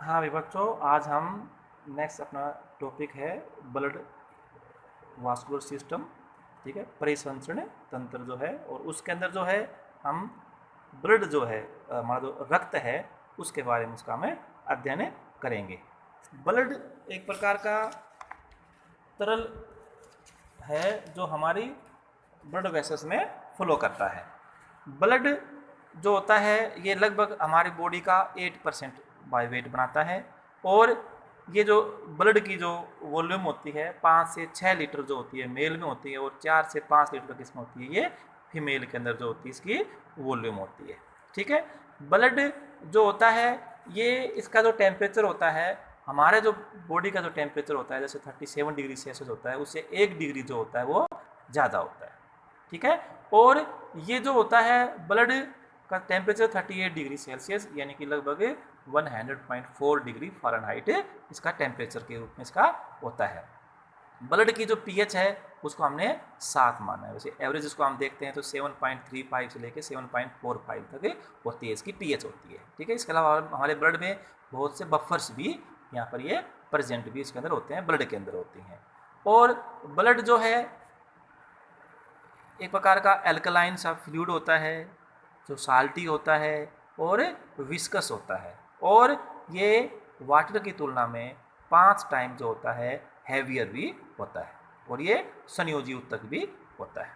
हाँ भाई बच्चों, आज हम नेक्स्ट अपना टॉपिक है ब्लड वास्कुलर सिस्टम। ठीक है, परिसंचरण तंत्र जो है, और उसके अंदर जो है हम ब्लड जो है, हमारा जो रक्त है, उसके बारे में उसका हमें अध्ययन करेंगे। ब्लड एक प्रकार का तरल है जो हमारी ब्लड वेसल्स में फ्लो करता है। ब्लड जो होता है ये लगभग हमारी बॉडी का 8% बाय वेट बनाता है, और ये जो ब्लड की जो वॉल्यूम होती है 5 से 6 लीटर जो होती है मेल में होती है, और 4 से 5 लीटर किसमें होती है, ये फीमेल के अंदर जो होती है इसकी वॉल्यूम होती है। ठीक है, ब्लड जो होता है ये इसका जो टेम्परेचर होता है, हमारे जो बॉडी का जो टेम्परेचर होता है जैसे 37 डिग्री सेल्सियस होता है, उससे 1 डिग्री जो होता है वो ज़्यादा होता है। ठीक है, और ये जो होता है ब्लड का टेम्परेचर 38 डिग्री सेल्सियस यानी कि लगभग 100.4 डिग्री फ़ारेनहाइट इसका टेम्परेचर के रूप में इसका होता है। ब्लड की जो पीएच है उसको हमने 7 माना है। वैसे एवरेज इसको हम देखते हैं तो 7.35 से लेकर 7.45 तक होती है, इसकी पीएच होती है। ठीक है, इसके अलावा हमारे ब्लड में बहुत से बफर्स भी यहाँ पर ये प्रेजेंट भी इसके अंदर होते हैं, ब्लड के अंदर होती हैं। और ब्लड जो है एक प्रकार का एल्कलाइन सा फ्लूइड होता है जो साल्टी होता है और विस्कस होता है, और ये वाटर की तुलना में 5 टाइम जो होता है हैवियर भी होता है, और ये संयोजी उत्तक भी होता है।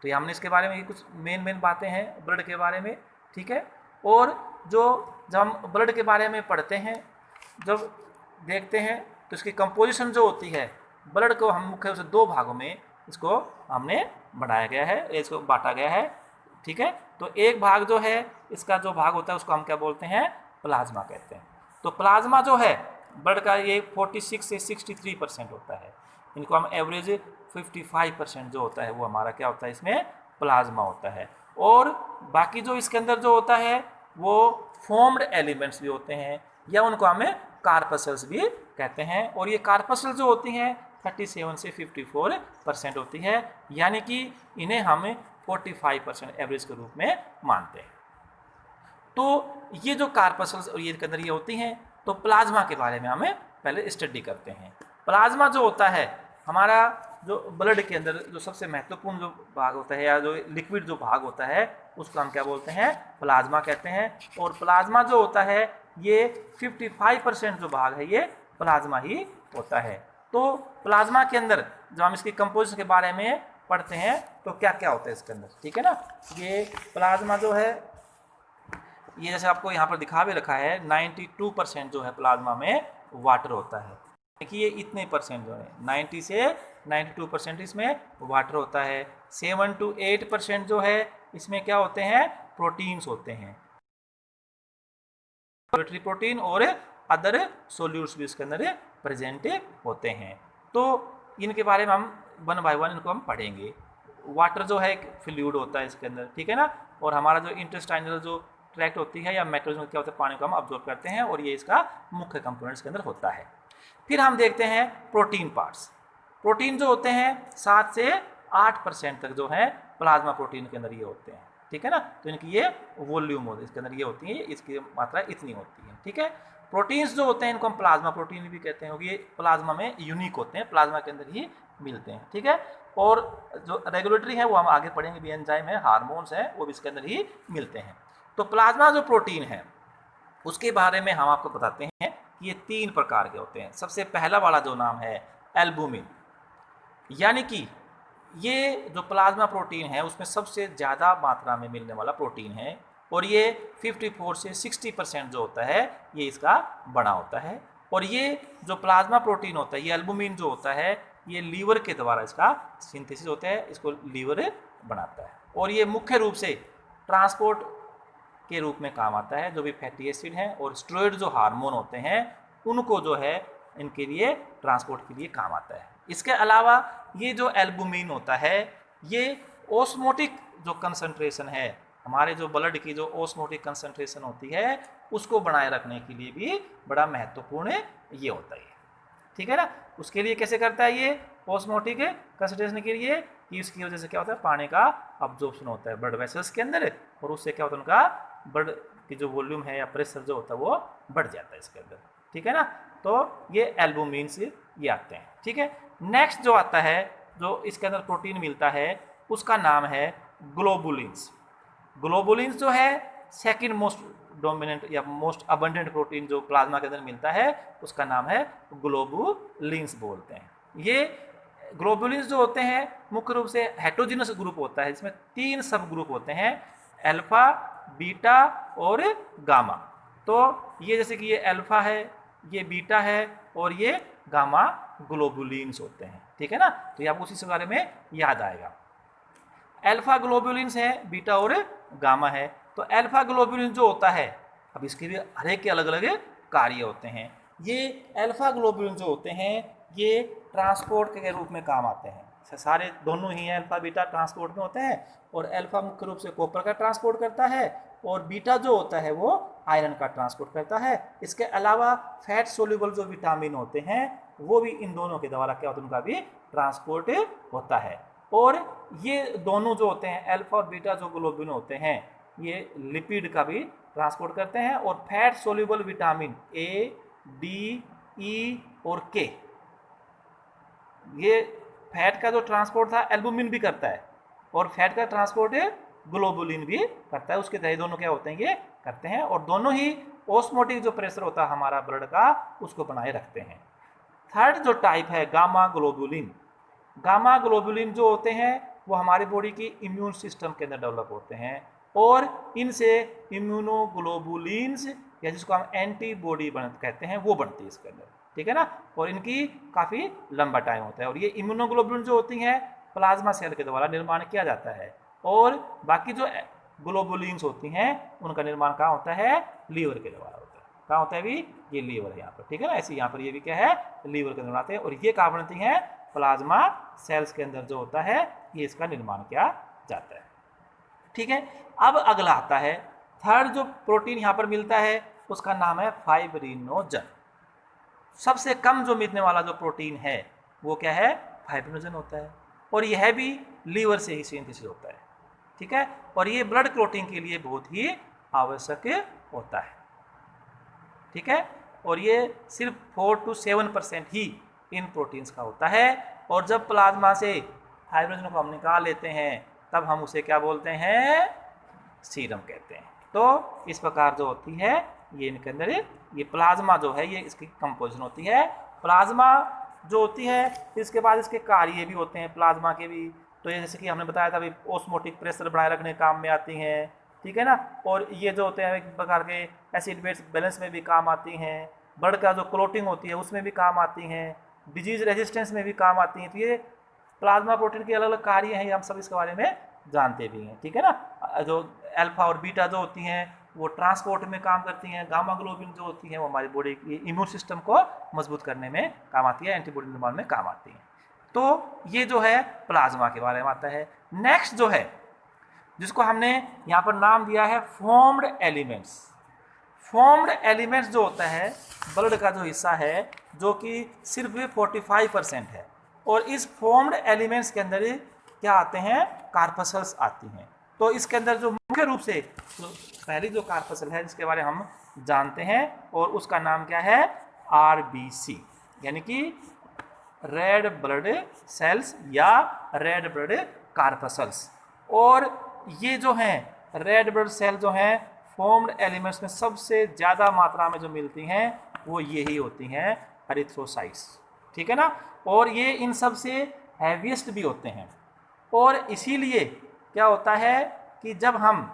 तो ये हमने इसके बारे में कुछ मेन बातें हैं ब्लड के बारे में। ठीक है, और जब हम ब्लड के बारे में पढ़ते हैं, जब देखते हैं तो इसकी कंपोजिशन जो होती है, ब्लड को हम मुख्य रूप से 2 भागों में इसको हमने बनाया गया है, इसको बांटा गया है। ठीक है, तो एक भाग जो है इसका जो भाग होता है उसको हम क्या बोलते हैं, प्लाज्मा कहते हैं। तो प्लाज्मा जो है ब्लड का ये 46 से 63% होता है, इनको हम एवरेज 55% जो होता है वो हमारा क्या होता है, इसमें प्लाज्मा होता है। और बाकी जो इसके अंदर जो होता है वो फॉर्म्ड एलिमेंट्स भी होते हैं, या उनको हमें कार्पसल्स भी कहते हैं, और ये कार्पसल जो होती हैं 37 से 54% होती है, यानी कि इन्हें हम 45% एवरेज के रूप में मानते हैं। तो ये जो कार्पसल्स और ये के अंदर ये होती हैं, तो प्लाज्मा के बारे में हमें पहले स्टडी करते हैं। प्लाज्मा जो होता है हमारा जो ब्लड के अंदर जो सबसे महत्वपूर्ण जो भाग होता है, या जो लिक्विड जो भाग होता है, उसको हम क्या बोलते हैं, प्लाज्मा कहते हैं। और प्लाज्मा जो होता है ये 55% जो भाग है ये प्लाज्मा ही होता है। तो प्लाज्मा के अंदर जब हम इसकी कंपोजिशन के बारे में पढ़ते हैं तो क्या क्या होता है इसके अंदर, ठीक है ना। ये प्लाज्मा जो है ये जैसे आपको यहाँ पर दिखा भी रखा है 92% जो है प्लाज्मा में वाटर होता है। देखिए इतने परसेंट जो है 90 से 92% इसमें वाटर होता है। 7 to 8% जो है इसमें क्या होते हैं, प्रोटीन्स होते हैं, प्रोटीन और अदर सोल्यूट्स भी इसके अंदर प्रेजेंट होते हैं। तो इनके बारे में हम 1 बाय 1 इनको हम पढ़ेंगे। वाटर जो है एक फ्लूइड होता है इसके अंदर, ठीक है ना। और हमारा जो इंटेस्टाइनल जो ट्रैक्ट होती है या मैकेनिज्म क्या होता है, पानी को हम अब्जॉर्ब करते हैं, और ये इसका मुख्य कंपोनेंट इसके अंदर होता है। फिर हम देखते हैं प्रोटीन पार्ट्स। प्रोटीन जो होते हैं 7 से 8% तक जो है प्लाज्मा प्रोटीन के अंदर ये होते हैं, ठीक है ना। तो इनकी ये वॉल्यूम होती है, इसके अंदर ये होती है, इसकी मात्रा इतनी होती है, ठीक है। प्रोटीन्स जो होते हैं इनको हम प्लाज्मा प्रोटीन भी कहते हैं, ये प्लाज्मा में यूनिक होते हैं, प्लाज्मा के अंदर ही मिलते हैं, ठीक है। और जो रेगुलेटरी है वो हम आगे पढ़ेंगे, भी एंजाइम है, हार्मोन्स हैं, वो भी इसके अंदर ही मिलते हैं। तो प्लाज्मा जो प्रोटीन है उसके बारे में हम आपको बताते हैं कि ये 3 प्रकार के होते हैं। सबसे पहला वाला जो नाम है एल्बुमिन, यानी कि ये जो प्लाज्मा प्रोटीन है उसमें सबसे ज़्यादा मात्रा में मिलने वाला प्रोटीन है, और ये 54 से 60% जो होता है ये इसका बड़ा होता है। और ये जो प्लाज्मा प्रोटीन होता है, ये एल्बुमिन जो होता है, ये लीवर के द्वारा इसका सिंथेसिस होता है, इसको लीवर बनाता है, और ये मुख्य रूप से ट्रांसपोर्ट के रूप में काम आता है। जो भी फैटी एसिड हैं और स्टेरॉइड जो हार्मोन होते हैं उनको जो है इनके लिए ट्रांसपोर्ट के लिए काम आता है। इसके अलावा ये जो एल्बुमिन होता है ये ओस्मोटिक जो कंसंट्रेशन है, हमारे जो ब्लड की जो ओस्मोटिक कंसंट्रेशन होती है उसको बनाए रखने के लिए भी बड़ा महत्वपूर्ण ये होता है, ठीक है ना। उसके लिए कैसे करता है ये ओस्मोटिक कंसंट्रेशन के लिए, कि इसकी वजह से क्या होता है, पानी का अब्जॉर्प्शन होता है ब्लड वेसल्स के अंदर, और उससे क्या होता है उनका ब्लड की जो वॉल्यूम है या प्रेशर जो होता है वो बढ़ जाता है इसके अंदर, ठीक है ना। तो ये एल्बुमिन्स ये आते हैं, ठीक है। नेक्स्ट जो आता है, जो इसके अंदर प्रोटीन मिलता है, उसका नाम है ग्लोबुलिन्स। ग्लोबुलिन्स जो है सेकंड मोस्ट डोमिनेंट या मोस्ट अबंडेंट प्रोटीन जो प्लाज्मा के अंदर मिलता है, उसका नाम है ग्लोबुलिन्स बोलते हैं। ये ग्लोबुलिन्स जो होते हैं मुख्य रूप से हेटेरोजेनस ग्रुप होता है, इसमें 3 सब ग्रुप होते हैं, अल्फा, बीटा और गामा। तो ये जैसे कि ये अल्फा है, ये बीटा है और ये गामा ग्लोबुलिन्स होते हैं, ठीक है ना। तो ये आपको उसी के बारे में याद आएगा। अल्फा ग्लोबुलिन्स है, बीटा और गामा है। तो अल्फा ग्लोबुलिन जो होता है, अब इसके भी हर एक के अलग अलग कार्य होते हैं। ये अल्फा ग्लोबुलिन जो होते हैं ये ट्रांसपोर्ट के रूप में काम आते हैं, सारे दोनों ही हैं, अल्फा बीटा ट्रांसपोर्ट में होते हैं। और अल्फा मुख्य रूप से कॉपर का ट्रांसपोर्ट करता है और बीटा जो होता है वो आयरन का ट्रांसपोर्ट करता है। इसके अलावा फैट सोल्यूबल जो विटामिन होते हैं वो भी इन दोनों के द्वारा क्या होता है, उनका भी ट्रांसपोर्ट होता है। और ये दोनों जो होते हैं अल्फा और बीटा जो ग्लोबुलिन होते हैं, ये लिपिड का भी ट्रांसपोर्ट करते हैं। और fat soluble vitamin A, D, E और के, ये फैट का जो ट्रांसपोर्ट था एल्बुमिन भी करता है और फैट का ट्रांसपोर्ट ग्लोबुलिन भी करता है। उसके तहत दोनों क्या होते हैं, ये करते हैं। और दोनों ही ऑस्मोटिक जो प्रेशर होता है हमारा ब्लड का, उसको बनाए रखते हैं। थर्ड जो टाइप है गामा ग्लोबुलिन। गामा ग्लोबुलिन जो होते हैं वो हमारी बॉडी की इम्यून सिस्टम के अंदर डेवलप होते हैं और इनसे इम्यूनोग्लोबुलिन्स या जिसको हम एंटीबॉडी कहते हैं वो बनती है इसके अंदर, ठीक है ना। और इनकी काफ़ी लंबा टाइम होता है। और ये इम्यूनोग्लोबुलिन जो होती हैं प्लाज्मा सेल के द्वारा निर्माण किया जाता है। और बाकी जो ग्लोबुलिन्स होती हैं उनका निर्माण कहाँ होता है, लीवर के द्वारा होता है। कहाँ होता है भी, ये लीवर है यहाँ पर, ठीक है ना। ऐसे यहाँ पर ये भी क्या है, लीवर के द्वारा आते हैं। और ये कहाँ बनती हैं, प्लाज्मा सेल्स के अंदर जो होता है ये इसका निर्माण किया जाता है, ठीक है। अब अगला आता है थर्ड जो प्रोटीन यहाँ पर मिलता है उसका नाम है फाइब्रिनोजन। सबसे कम जो मिलने वाला जो प्रोटीन है वो क्या है, फाइब्रिनोजन होता है। और यह भी लीवर से ही सिंथेसिस होता है, ठीक है। और ये ब्लड क्लॉटिंग के लिए बहुत ही आवश्यक होता है, ठीक है। और ये सिर्फ 4 to 7% ही इन प्रोटीन्स का होता है। और जब प्लाज्मा से फाइब्रिनोजन को हम निकाल लेते हैं तब हम उसे क्या बोलते हैं, सीरम कहते हैं। तो इस प्रकार जो होती है ये इनके अंदर ये प्लाज्मा जो है ये इसकी कंपोजिशन होती है। प्लाज्मा जो होती है इसके बाद इसके कार्य भी होते हैं प्लाज्मा के भी। तो ये जैसे कि हमने बताया था अभी ऑस्मोटिक प्रेशर बनाए रखने काम में आती हैं, ठीक है ना। और ये जो होते हैं एक प्रकार के एसिड बेस बैलेंस में भी काम आती हैं, ब्लड का जो क्लोटिंग होती है उसमें भी काम आती हैं, डिजीज रेजिस्टेंस में भी काम आती हैं। तो ये प्लाज्मा प्रोटीन के अलग अलग कार्य हैं, हम सब इसके बारे में जानते भी हैं, ठीक है ना। जो अल्फा और बीटा जो होती हैं वो ट्रांसपोर्ट में काम करती हैं, गामा ग्लोबुलिन जो होती हैं वो हमारी बॉडी की इम्यून सिस्टम को मजबूत करने में काम आती है, एंटीबॉडी निर्माण में काम आती हैं। तो ये जो है प्लाज्मा के बारे में आता है। नेक्स्ट जो है जिसको हमने यहाँ पर नाम दिया है फॉर्म्ड एलिमेंट्स। फॉर्म्ड एलिमेंट्स जो होता है ब्लड का जो हिस्सा है जो कि सिर्फ 45% है। और इस फॉर्म्ड एलिमेंट्स के अंदर क्या आते हैं, कार्पसल्स आती हैं। तो इसके अंदर जो मुख्य रूप से जो पहली जो कार्पसल है जिसके बारे में हम जानते हैं और उसका नाम क्या है, आरबीसी, यानी कि रेड ब्लड सेल्स या रेड ब्लड कार्पसल्स। और ये जो हैं रेड ब्लड सेल जो हैं फॉर्म्ड एलिमेंट्स में सबसे ज़्यादा मात्रा में जो मिलती हैं वो यही होती हैं एरिथ्रोसाइट्स, ठीक है ना। और ये इन सब से हैवीएस्ट भी होते हैं। और इसीलिए क्या होता है कि जब हम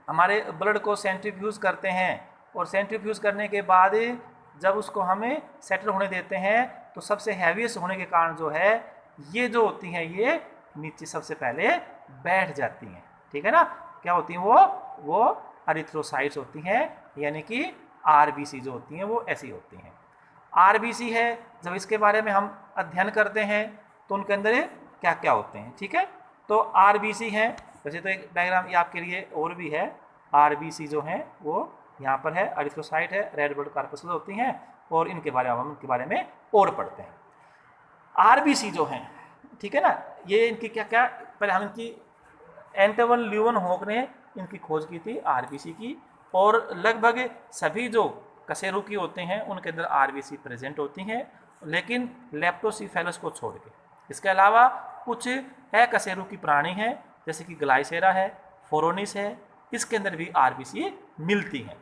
हमारे ब्लड को सेंट्रीफ्यूज करते हैं और सेंट्रीफ्यूज करने के बाद जब उसको हमें सेटल होने देते हैं तो सबसे हैवीएस्ट होने के कारण जो है ये जो होती हैं ये नीचे सबसे पहले बैठ जाती हैं, ठीक है ना। क्या होती हैं वो एरिथ्रोसाइट्स होती हैं, यानी कि आरबीसी जो होती हैं वो ऐसी होती हैं। आरबीसी है, जब इसके बारे में हम अध्ययन करते हैं तो उनके अंदर क्या क्या होते हैं, ठीक है। तो आरबीसी है, वैसे तो एक डायग्राम ये आपके लिए और भी है। आरबीसी जो है वो यहाँ पर है, एरिथ्रोसाइट है, रेड ब्लड कार्पसल होती हैं और इनके बारे में हम इनके बारे में और पढ़ते हैं। आरबीसी जो हैं, ठीक है ना, ये इनकी क्या क्या, पहले हम इनकी एंटवन ल्यूवन हॉक ने इनकी खोज की थी आरबीसी की। और लगभग सभी जो कशेरुकी होते हैं उनके अंदर आरबीसी प्रेजेंट होती हैं, लेकिन लेप्टोसिफेलस को छोड़ के। इसके अलावा कुछ अकशेरुकी प्राणी हैं जैसे कि ग्लाइसेरा है, फोरोनिस है, इसके अंदर भी आरबीसी मिलती हैं।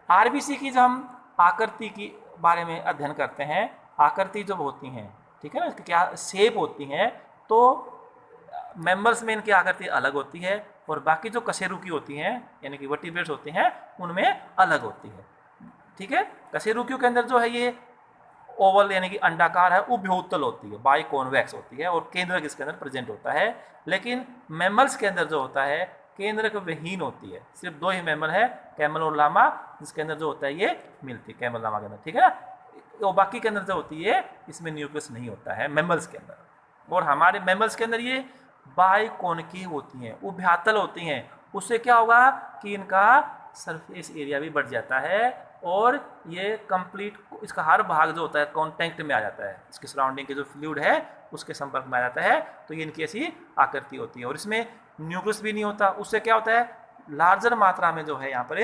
आरबीसी की जब हम आकृति की बारे में अध्ययन करते हैं, आकृति जब होती हैं, ठीक है ना, इसकी क्या शेप होती हैं, तो मेंबर्स में इनकी आकृति अलग होती है और बाकी जो कशेरुकी होती हैं यानी कि वर्टिब्रेट्स होती हैं उनमें अलग होती है। ठीक है, कशेरुकियों के अंदर जो है ये ओवल यानी कि अंडाकार है, उभयोत्तल होती है, बाई कॉन्वेक्स होती है और केंद्रक इसके अंदर प्रेजेंट होता है। लेकिन मैमल्स के अंदर जो होता है केंद्रक विहीन होती है, सिर्फ दो ही मैमल है, कैमल और लामा, जिसके अंदर जो होता है ये मिलती है कैमल लामा के अंदर, ठीक है ना। तो बाकी के अंदर जो होती है इसमें न्यूक्लियस नहीं होता है मैमल्स के अंदर। और हमारे मैमल्स के अंदर ये बाई कॉनकेव होती हैं, उभयातल होती हैं। उससे क्या होगा कि इनका सरफेस एरिया भी बढ़ जाता है और ये कंप्लीट इसका हर भाग जो होता है कॉन्टैक्ट में आ जाता है, इसके सराउंडिंग के जो फ्लूइड है उसके संपर्क में आ जाता है, तो ये इनकी ऐसी आकृति होती है। और इसमें न्यूक्लियस भी नहीं होता। उससे क्या होता है लार्जर मात्रा में जो है यहाँ पर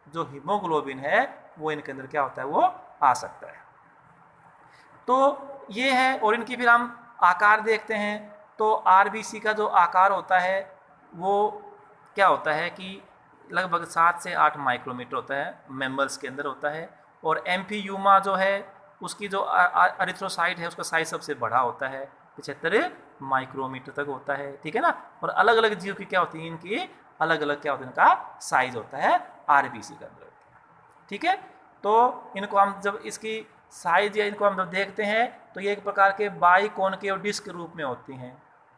जो हीमोग्लोबिन है वो इनके अंदर क्या होता है वो आ सकता है। तो ये है। और इनकी फिर हम आकार देखते हैं तो आरबीसी का जो आकार होता है वो क्या होता है कि लगभग 7 से 8 माइक्रोमीटर होता है, मेम्बर्स के अंदर होता है। और एम्फीयूमा जो है उसकी जो एरिथ्रोसाइट है उसका साइज सबसे बड़ा होता है, 75 माइक्रोमीटर तक होता है, ठीक है ना। और अलग अलग जीव की क्या होती है इनकी अलग अलग क्या होता है इनका साइज होता है आरबीसी के अंदर, ठीक है। तो इनको हम जब इसकी साइज या इनको हम जब देखते हैं तो ये एक प्रकार के बाई कॉनकेव डिस्क के रूप में होती हैं,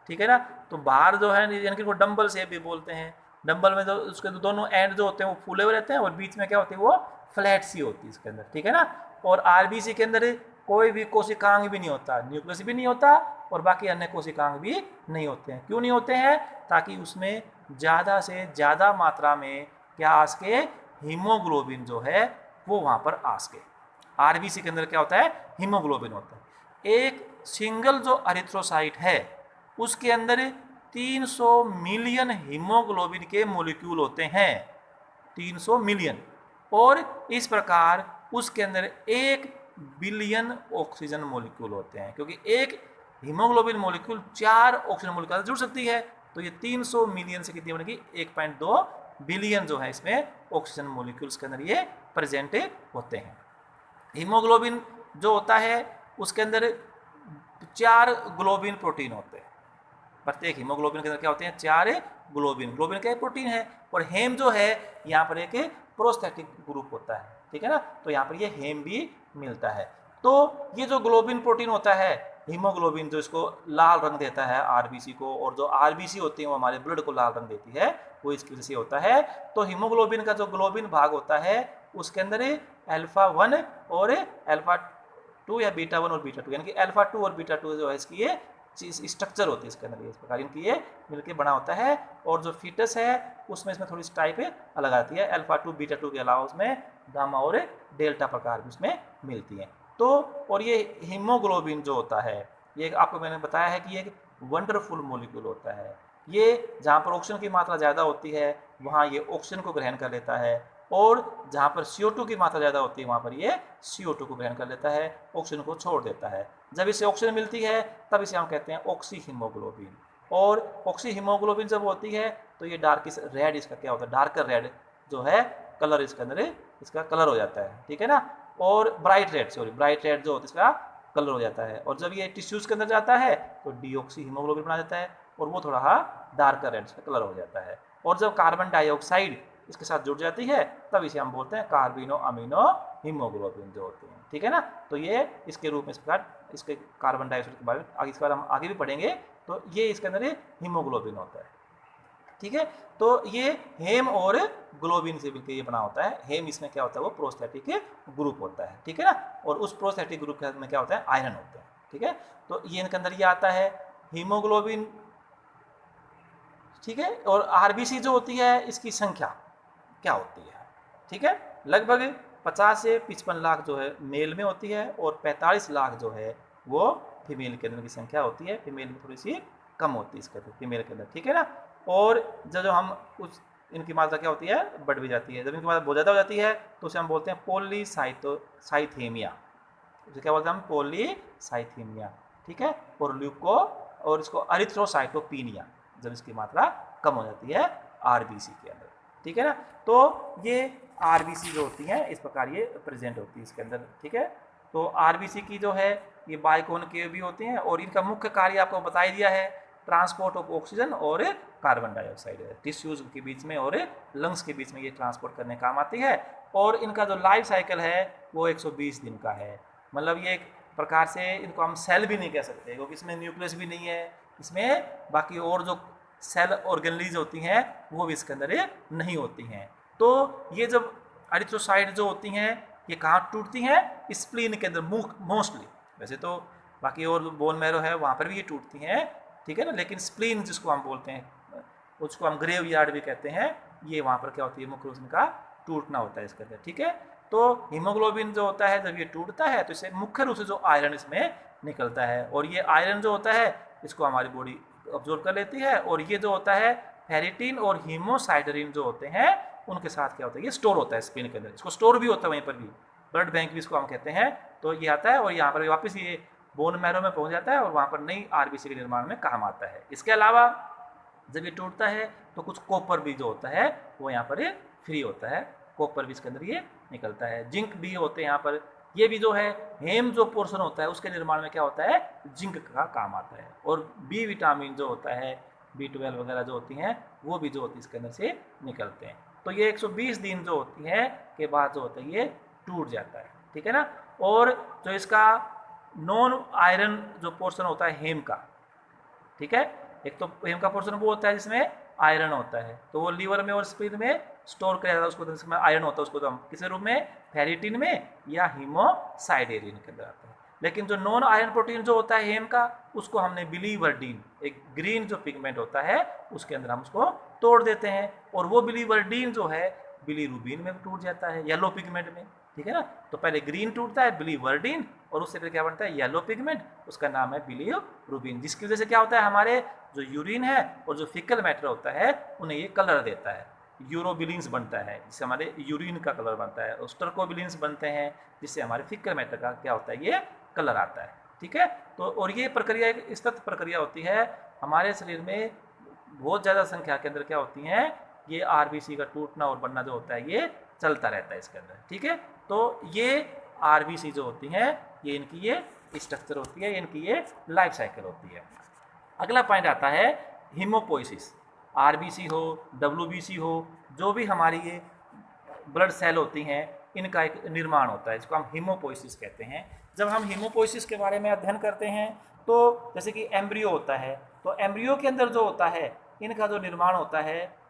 ठीक है ना। तो बाहर जो है यानी कि वो डंबल शेप भी बोलते हैं, डंबल में जो उसके दोनों एंड जो होते हैं वो फूले हुए रहते हैं और बीच में क्या होती है वो फ्लैट सी होती है इसके अंदर, ठीक है ना। और आरबीसी के अंदर कोई भी कोशिकांग भी नहीं होता, न्यूक्लियस भी नहीं होता और बाकी अन्य कोशिकांग भी नहीं होते हैं। क्यों नहीं होते हैं? ताकि उसमें ज़्यादा से ज़्यादा मात्रा में क्या आ सके हीमोग्लोबिन जो है वो वहाँ पर आ सके। आरबीसी के अंदर क्या होता है हीमोग्लोबिन होता है। एक सिंगल जो एरिथ्रोसाइट है उसके अंदर 300 मिलियन हीमोग्लोबिन के मॉलिक्यूल होते हैं, 300 मिलियन। और इस प्रकार उसके अंदर 1 बिलियन ऑक्सीजन मॉलिक्यूल होते हैं, क्योंकि एक हीमोग्लोबिन मॉलिक्यूल 4 ऑक्सीजन मॉलिक्यूल जुड़ सकती है। तो ये 300 मिलियन से कितनी बनेगी 1.2 बिलियन जो है इसमें ऑक्सीजन मॉलिक्यूल्स के अंदर ये प्रेजेंट होते हैं। हीमोग्लोबिन जो होता है उसके अंदर 4 ग्लोबिन प्रोटीन होते हैं। प्रत्येक हीमोग्लोबिन के अंदर क्या होते हैं 4 ग्लोबिन, ग्लोबिन क्या प्रोटीन है। और हेम जो है यहाँ पर एक प्रोस्थेटिक ग्रुप होता है, ठीक है ना। तो यहाँ पर ये हेम भी मिलता है। तो ये जो ग्लोबिन प्रोटीन होता है हीमोग्लोबिन जो इसको लाल रंग देता है आरबीसी को, और जो आरबीसी होती है वो हमारे ब्लड को लाल रंग देती है, वो इसकी वजह से होता है। तो हीमोग्लोबिन का जो ग्लोबिन भाग होता है उसके अंदर अल्फा 1 और अल्फा 2 या बीटा 1 और बीटा 2 यानी कि अल्फा 2 और बीटा 2 जो है इसकी ये चीज स्ट्रक्चर होती है इसके अंदर, इस प्रकार इनकी ये मिलकर बना होता है। और जो फीटस है उसमें इसमें थोड़ी सी टाइप अलग आती है, अल्फा 2 बीटा 2 के अलावा उसमें गामा और डेल्टा प्रकार भी उसमें मिलती हैं। तो और ये हीमोग्लोबिन जो होता है ये आपको मैंने बताया है कि ये एक वंडरफुल मॉलिक्यूल होता है। ये जहाँ पर ऑक्सीजन की मात्रा ज़्यादा होती है वहाँ ये ऑक्सीजन को ग्रहण कर लेता है, और जहाँ पर CO2 की मात्रा ज़्यादा होती है वहाँ पर ये CO2 को ग्रहण कर लेता है, ऑक्सीजन को छोड़ देता है। जब इसे ऑक्सीजन मिलती है तब इसे हम कहते हैं ऑक्सी हीमोग्लोबिन। और ऑक्सी हीमोग्लोबिन जब होती है तो ये डार्किश रेड इसका क्या होता है, डार्कर रेड जो है कलर इसके अंदर इसका कलर हो जाता है, ठीक है ना। और ब्राइट रेड जो होता है इसका कलर हो जाता है। और जब ये टिश्यूज़ के अंदर जाता है तो डीऑक्सी हीमोग्लोबिन बना देता है और वो थोड़ा डार्कर रेड इसका कलर हो जाता है। और जब कार्बन डाइऑक्साइड इसके साथ जुड़ जाती है तब इसे हम बोलते हैं कार्बिनो अमीनो हीमोग्लोबिन जो होते हैं, ठीक है ना। तो ये इसके रूप में इस प्रकार इसके कार्बन डाइऑक्साइड के बारे में आगे इसके बारे में हम आगे भी पढ़ेंगे। तो ये इसके अंदर हीमोग्लोबिन होता है, ठीक है। तो ये हेम और ग्लोबिन से मिलकर ये बना होता है। हेम इसमें क्या होता है वो प्रोस्थेटिक ग्रुप होता है, ठीक है ना। और उस प्रोस्थेटिक ग्रुप में क्या होता है आयरन होते हैं, ठीक है। तो ये इनके अंदर ये आता है हीमोग्लोबिन, ठीक है। और आरबीसी जो होती है इसकी संख्या क्या होती है, ठीक है। लगभग 50 से 55 लाख जो है मेल में होती है और 45 लाख जो है वो फीमेल के अंदर की संख्या होती है। फीमेल में थोड़ी सी कम होती है इसके अंदर फीमेल के अंदर, ठीक है ना। और जो हम उस इनकी मात्रा क्या होती है, बढ़ भी जाती है। जब इनकी मात्रा बहुत ज़्यादा हो जाती है तो उसे हम बोलते हैं पॉलीसाइथेमिया, उसे क्या बोलते हैं हम, पॉलीसाइथेमिया, ठीक है। और इसको अरिथ्रोसाइटोपिनिया, जब इसकी मात्रा कम हो जाती है आरबीसी के अंदर, ठीक है ना। तो ये आरबीसी जो होती हैं इस प्रकार ये प्रेजेंट होती है इसके अंदर, ठीक है। तो आरबीसी की जो है ये बाइकॉन्केव भी होती हैं और इनका मुख्य कार्य आपको बता ही दिया है, ट्रांसपोर्ट ऑफ ऑक्सीजन और कार्बन डाइऑक्साइड टिश्यूज के बीच में और लंग्स के बीच में ये ट्रांसपोर्ट करने काम आती है। और इनका जो लाइफ साइकिल है वो 120 दिन का है। मतलब ये एक प्रकार से इनको हम सेल भी नहीं कह सकते, क्योंकि इसमें न्यूक्लियस भी नहीं है, इसमें बाकी और जो सेल ऑर्गेनलीज होती हैं वो भी इसके अंदर ये नहीं होती हैं। तो ये जब एरिथ्रोसाइट जो होती हैं ये कहाँ टूटती हैं, स्प्लीन के अंदर मोस्टली। वैसे तो बाकी और बोन मैरो है वहाँ पर भी ये टूटती हैं, ठीक है ना, लेकिन स्प्लीन जिसको हम बोलते हैं, उसको हम ग्रेव यार्ड भी कहते हैं, ये वहाँ पर क्या होती है, मुख्य रूप से इनका टूटना होता है इसके अंदर, ठीक है। तो हीमोग्लोबिन जो होता है जब ये टूटता है तो इससे मुख्य रूप से जो आयरन इसमें निकलता है, और ये आयरन जो होता है इसको हमारी बॉडी ऑब्जॉर्व कर लेती है, और ये जो होता है फेरिटिन और हीमोसाइडरिन जो होते हैं उनके साथ क्या होता है, ये स्टोर होता है स्प्लीन के अंदर, इसको स्टोर भी होता है वहीं पर भी, ब्लड बैंक भी इसको हम कहते हैं। तो ये आता है और यहाँ पर वापस ये बोन मैरो में पहुँच जाता है और वहाँ पर नई आरबीसी के निर्माण में काम आता है। इसके अलावा जब ये टूटता है तो कुछ कॉपर भी जो होता है वो यहाँ पर फ्री होता है, कॉपर भी इसके अंदर ये निकलता है। जिंक भी होते हैं यहाँ पर, ये भी जो है हेम जो पोर्शन होता है उसके निर्माण में क्या होता है, जिंक का काम आता है। और बी विटामिन जो होता है, B12 वगैरह जो होती हैं वो भी जो होती है इसके अंदर से निकलते हैं। तो ये 120 दिन जो होती है के बाद जो होता है ये टूट जाता है, ठीक है ना। और जो इसका नॉन आयरन जो पोर्शन होता है हेम का, ठीक है, एक तो हेम का पोर्शन वो होता है जिसमें आयरन होता है, तो वो लीवर में और स्प्लीन में स्टोर किया जाता है, उसको जिसमें आयरन होता है उसको तो हम किस रूप में, फेरिटिन में या हीमोसाइडेरिन के अंदर आता है। लेकिन जो नॉन आयरन प्रोटीन जो होता है हेम का, उसको हमने बिलीवर्डीन, एक ग्रीन जो पिगमेंट होता है उसके अंदर हम उसको तोड़ देते हैं, और वो बिलीवर्डीन जो है बिलीरुबिन में टूट जाता है, येलो पिगमेंट में, ठीक है ना। तो पहले ग्रीन टूटता है बिलीवर्डीन, और उससे फिर क्या बनता है येलो पिगमेंट, उसका नाम है बिलीरुबिन, जिसकी वजह से क्या होता है हमारे जो यूरिन है और जो फिकल मैटर होता है उन्हें ये कलर देता है, यूरोबिलिन्स बनता है जिससे हमारे यूरिन का कलर बनता है, और स्टर्कोबिलिन्स बनते हैं जिससे हमारे फिकल मैटर का क्या होता है, ये कलर आता है, ठीक है। तो और ये प्रक्रिया एक सतत प्रक्रिया होती है, हमारे शरीर में बहुत ज़्यादा संख्या के अंदर क्या होती हैं, ये आरबीसी का टूटना और बनना जो होता है ये चलता रहता है इसके अंदर, ठीक है। तो ये आरबीसी जो होती हैं ये इनकी ये स्ट्रक्चर होती है, इनकी ये लाइफ साइकिल होती है। अगला पॉइंट आता है हीमोपोइसिस। आरबीसी हो, डब्ल्यूबीसी हो, जो भी हमारी ये ब्लड सेल होती हैं इनका एक निर्माण होता है जिसको हम हीमोपोइसिस कहते हैं। जब हम हीमोपोइसिस के बारे में अध्ययन करते हैं तो जैसे कि एम्ब्रियो होता है, तो एम्ब्रियो के अंदर जो होता है इनका जो निर्माण होता है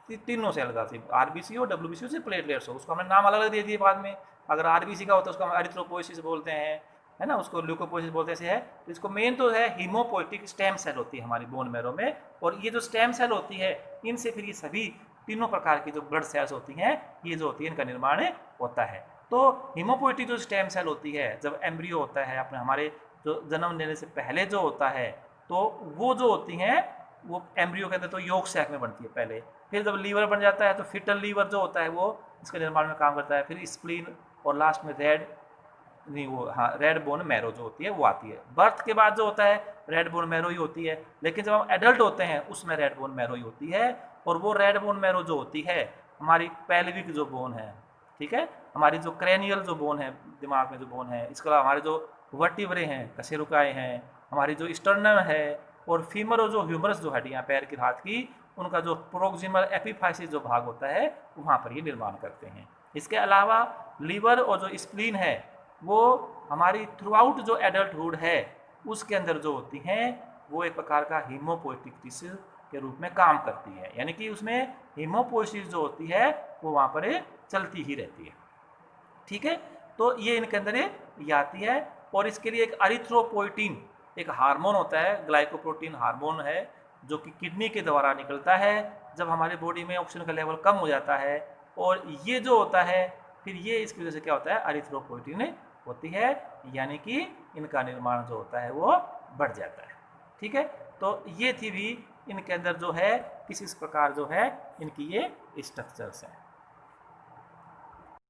तीनों सेल का, सिर्फ आरबीसी हो, डब्ल्यूबीसी हो, सिर्फ प्लेटलेट्स हो, उसको हमने नाम अलग अलग दे दिए बाद में। अगर आरबीसी का होता है उसको हम एरिथ्रोपोइसिस बोलते हैं, है ना, उसको ल्यूकोपोइसिस बोलते हैं, ऐसे है। तो इसको मेन तो है हीमोपोइटिक स्टेम सेल होती है हमारी बोन मैरो में, और ये जो स्टेम सेल होती है इनसे फिर ये सभी तीनों प्रकार की जो ब्लड सेल्स होती हैं ये जो होती है इनका निर्माण होता है। तो हीमोपोइटिक जो स्टेम सेल होती है जब एम्ब्रियो होता है अपने हमारे जो जन्म लेने से पहले जो होता है, तो वो जो होती हैं वो एम्ब्रियो के अंदर तो योग सैक में बनती है पहले, फिर जब लीवर बन जाता है तो फिटल लीवर जो होता है वो इसके निर्माण में काम करता है, फिर स्प्लीन, और लास्ट में रेड बोन मैरो जो होती है वो आती है। बर्थ के बाद जो होता है रेड बोन मैरो ही होती है, लेकिन जब हम एडल्ट होते हैं उसमें रेड बोन मैरो ही होती है, और वो रेड बोन मैरो जो होती है हमारी पेल्विक जो बोन है, ठीक है, हमारी जो क्रेनियल जो बोन है, दिमाग में जो बोन है, इसके अलावा हमारे जो वर्टिब्रे हैं, कशेरुकाएँ हैं, हमारी जो स्टर्नम है, और फीमर और जो ह्यूमरस जो हड्डियाँ पैर की हाथ की, उनका जो प्रोक्सिमल एपिफाइसिस जो भाग होता है वहाँ पर ये निर्माण करते हैं। इसके अलावा लीवर और जो स्प्लीन है वो हमारी थ्रू आउट जो एडल्टहुड है उसके अंदर जो होती हैं वो एक प्रकार का हीमोपोइटिक टिश्यू के रूप में काम करती है, यानी कि उसमें हीमोपोइसिस जो होती है वो वहाँ पर चलती ही रहती है, ठीक है। तो ये इनके अंदर ये आती है, और इसके लिए एक अरिथ्रोपोइटिन एक हार्मोन होता है, ग्लाइकोप्रोटीन हार्मोन है, जो कि किडनी के द्वारा निकलता है जब हमारी बॉडी में ऑक्सीजन का लेवल कम हो जाता है, और ये जो होता है फिर ये इसकी वजह से क्या होता है अरिथ्रोपोइटिन होती है, यानी कि इनका निर्माण जो होता है वो बढ़ जाता है, ठीक है। तो ये थी भी इनके अंदर जो है किस प्रकार जो है इनकी ये स्ट्रक्चर्स हैं।